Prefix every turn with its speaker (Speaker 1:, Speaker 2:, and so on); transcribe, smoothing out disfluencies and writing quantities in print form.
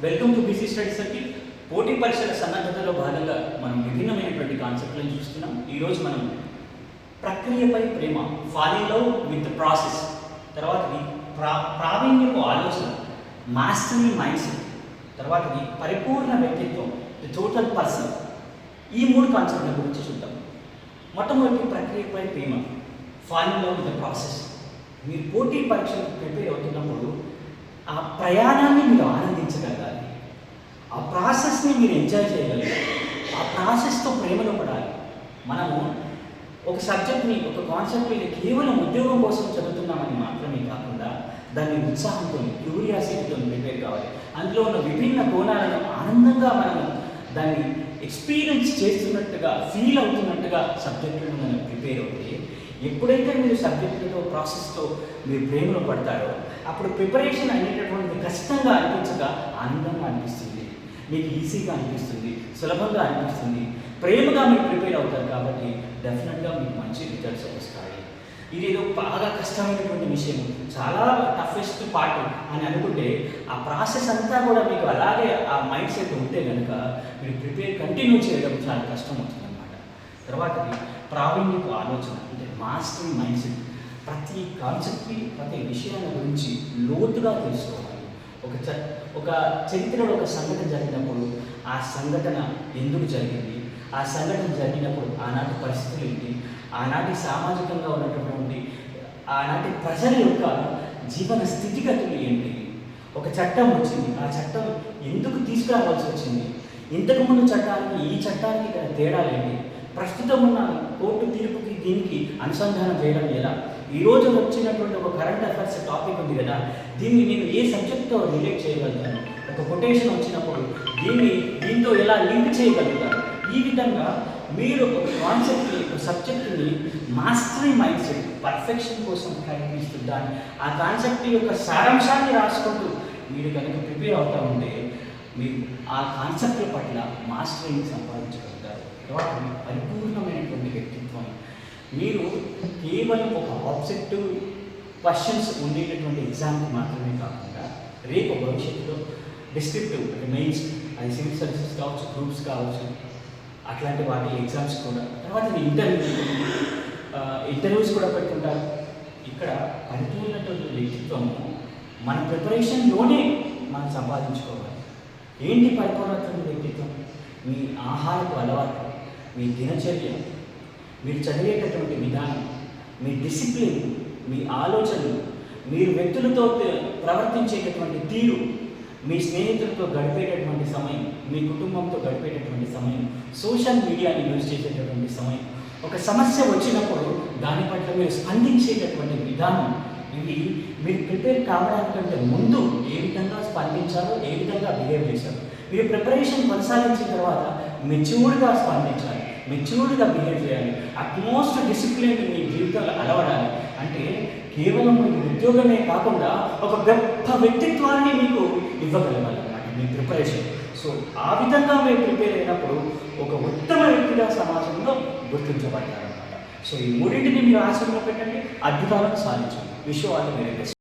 Speaker 1: Welcome to BC study circle. పోటీ పరీక్షల సన్నద్ధతలో భాగంగా మనం విభిన్నమైనటువంటి కాన్సెప్ట్లను చూస్తున్నాం. ఈరోజు మనం ప్రక్రియపై ప్రేమ, ఫాలింగ్ లవ్ విత్ ప్రాసెస్, తర్వాతది ప్రావీణ్యపు ఆలోచన, మాస్టరీ మైండ్ సెట్, తర్వాతది పరిపూర్ణ వ్యక్తిత్వం, ది టోటల్ పర్సన్. ఈ మూడు కాన్సెప్ట్ల గురించి చూద్దాం. మొట్టమొదటి ప్రక్రియపై ప్రేమ, falling love with the process. మీరు పోటీ పరీక్షలకు ప్రిపేర్ అవుతున్నప్పుడు ఆ ప్రయాణాన్ని మీరు ఆనందించగలగాలి, ఆ ప్రాసెస్ని మీరు ఎంజాయ్ చేయగలగాలి, ఆ ప్రాసెస్తో ప్రేమలో పడాలి. మనము ఒక సబ్జెక్ట్ని, ఒక కాన్సెప్ట్ని కేవలం ఉద్యోగం కోసం చదువుతున్నామని మాత్రమే కాకుండా దాన్ని ఉత్సాహంతో, క్యూరియాసిటీతో ప్రిపేర్ కావాలి. అందులో ఉన్న విభిన్న కోణాలను ఆనందంగా మనము దాన్ని ఎక్స్పీరియన్స్ చేస్తున్నట్టుగా, ఫీల్ అవుతున్నట్టుగా సబ్జెక్టులను మనం ప్రిపేర్ అవుతే, ఎప్పుడైతే మీరు సబ్జెక్టులతో, ప్రాసెస్తో మీరు ప్రేమలో పడతారో అప్పుడు ప్రిపరేషన్ అనేటటువంటిది కష్టంగా అనిపించక ఆనందంగా అనిపిస్తుంది, మీకు ఈజీగా అనిపిస్తుంది, సులభంగా అనిపిస్తుంది. ప్రేమగా మీరు ప్రిపేర్ అవుతారు కాబట్టి డెఫినెట్గా మీకు మంచి రిజల్ట్స్ వస్తాయి. ఇదేదో బాగా కష్టమైనటువంటి విషయం, చాలా టఫెస్ట్ పార్ట్ అని అనుకుంటే ఆ ప్రాసెస్ అంతా కూడా మీకు అలాగే ఆ మైండ్ సెట్ ఉంటే కనుక మీరు ప్రిపేర్ కంటిన్యూ చేయడం చాలా కష్టం అవుతుంది అన్నమాట. తర్వాతది ప్రావీణ్యపు ఆలోచన, అంటే మాస్టరీ మైండ్ సెట్. ప్రతి కాన్సెప్ట్ని, ప్రతి విషయాల గురించి లోతుగా తెలుసుకోవాలి. ఒక చరిత్రలో ఒక సంఘటన జరిగినప్పుడు ఆ సంఘటన ఎందుకు జరిగింది, ఆ సంఘటన జరిగినప్పుడు ఆనాటి పరిస్థితులు ఏంటి, ఆనాటి సామాజికంగా ఉన్నటువంటి ఆనాటి ప్రజల యొక్క జీవన స్థితిగతులు ఏంటి, ఒక చట్టం వచ్చింది, ఆ చట్టం ఎందుకు తీసుకురావాల్సి వచ్చింది, ఇంతకుముందు చట్టానికి ఈ చట్టానికి గల తేడాలు ఏంటి, ప్రస్తుతం ఉన్న కోర్టు తీర్పుకి దీనికి అనుసంధానం చేయడం ఎలా, ఈరోజు వచ్చినటువంటి ఒక కరెంట్ అఫైర్స్ టాపిక్ ఉంది కదా, దీన్ని నేను ఏ సబ్జెక్ట్తో రిలేట్ చేయగలుగుతాను, ఒక కొటేషన్ వచ్చినప్పుడు దీంతో ఎలా లింక్ చేయగలుగుతాను. ఈ విధంగా మీరు ఒక కాన్సెప్ట్ని, ఒక సబ్జెక్టుని మాస్టరీ మైండ్ సెట్, పర్ఫెక్షన్ కోసం ప్రయత్నిస్తూ దాన్ని, ఆ కాన్సెప్ట్ యొక్క సారాంశాన్ని రాసుకుంటూ మీరు కనుక ప్రిపేర్ అవుతూ ఉంటే మీరు ఆ కాన్సెప్ట్ల పట్ల మాస్టరీని సంపాదించగలుగుతారు. తర్వాత పరిపూర్ణమైనటువంటి వ్యక్తిత్వం. మీరు కేవలం ఒక ఆబ్జెక్టివ్ క్వశ్చన్స్ ఉండేటటువంటి ఎగ్జామ్కి మాత్రమే కాకుండా రేపు భవిష్యత్తులో డిస్క్రిప్టివ్, అంటే మెయిన్స్, అది సివిల్ సర్వీసెస్ కావచ్చు, గ్రూప్స్ కావచ్చు, అట్లాంటి వాటి ఎగ్జామ్స్ కూడా, తర్వాత ఇంటర్వ్యూస్ కూడా పెట్టుకుంటారు. ఇక్కడ పరిపూర్ణటువంటి వ్యక్తిత్వము మన ప్రిపరేషన్లోనే మనం సంపాదించుకోవాలి. ఏంటి పరిపూర్ణటువంటి వ్యక్తిత్వం? మీ ఆహారపు అలవాటు, మీ దినచర్య, మీరు చదివేటటువంటి విధానం, మీ డిసిప్లిన్, మీ ఆలోచనలు, మీరు వ్యక్తులతో ప్రవర్తించేటటువంటి తీరు, మీ స్నేహితులతో గడిపేటటువంటి సమయం, మీ కుటుంబంతో గడిపేటటువంటి సమయం, సోషల్ మీడియాని యూజ్ చేసేటటువంటి సమయం, ఒక సమస్య వచ్చినప్పుడు దాని పట్ల మీరు స్పందించేటటువంటి విధానం, ఇవి మీరు ప్రిపేర్ కావడానికంటే ముందు ఏ విధంగా స్పందించాలో, ఏ విధంగా బిహేవ్ చేశారు, మీరు ప్రిపరేషన్ కొనసాగించిన తర్వాత మెచ్యూర్డ్గా స్పందించాలి, మెచ్యూర్డ్గా బిహేవ్ చేయాలి, అట్మోస్ట్ డిసిప్లిన్ మీ జీవితంలో అలవడాలి. అంటే కేవలం మీకు ఉద్యోగమే కాకుండా ఒక గొప్ప వ్యక్తిత్వాన్ని మీకు ఇవ్వగలగాలన్నమాట మీ ప్రిపరేషన్. సో ఆ విధంగా మీరు ప్రిపేర్ అయినప్పుడు ఒక ఉత్తమ వ్యక్తిగా సమాజంలో గుర్తించబడతారన్నమాట. సో ఈ మూడింటిని మీరు ఆచరణలో పెట్టండి, అద్భుతాలను సాధించండి. విషయాలు వేరే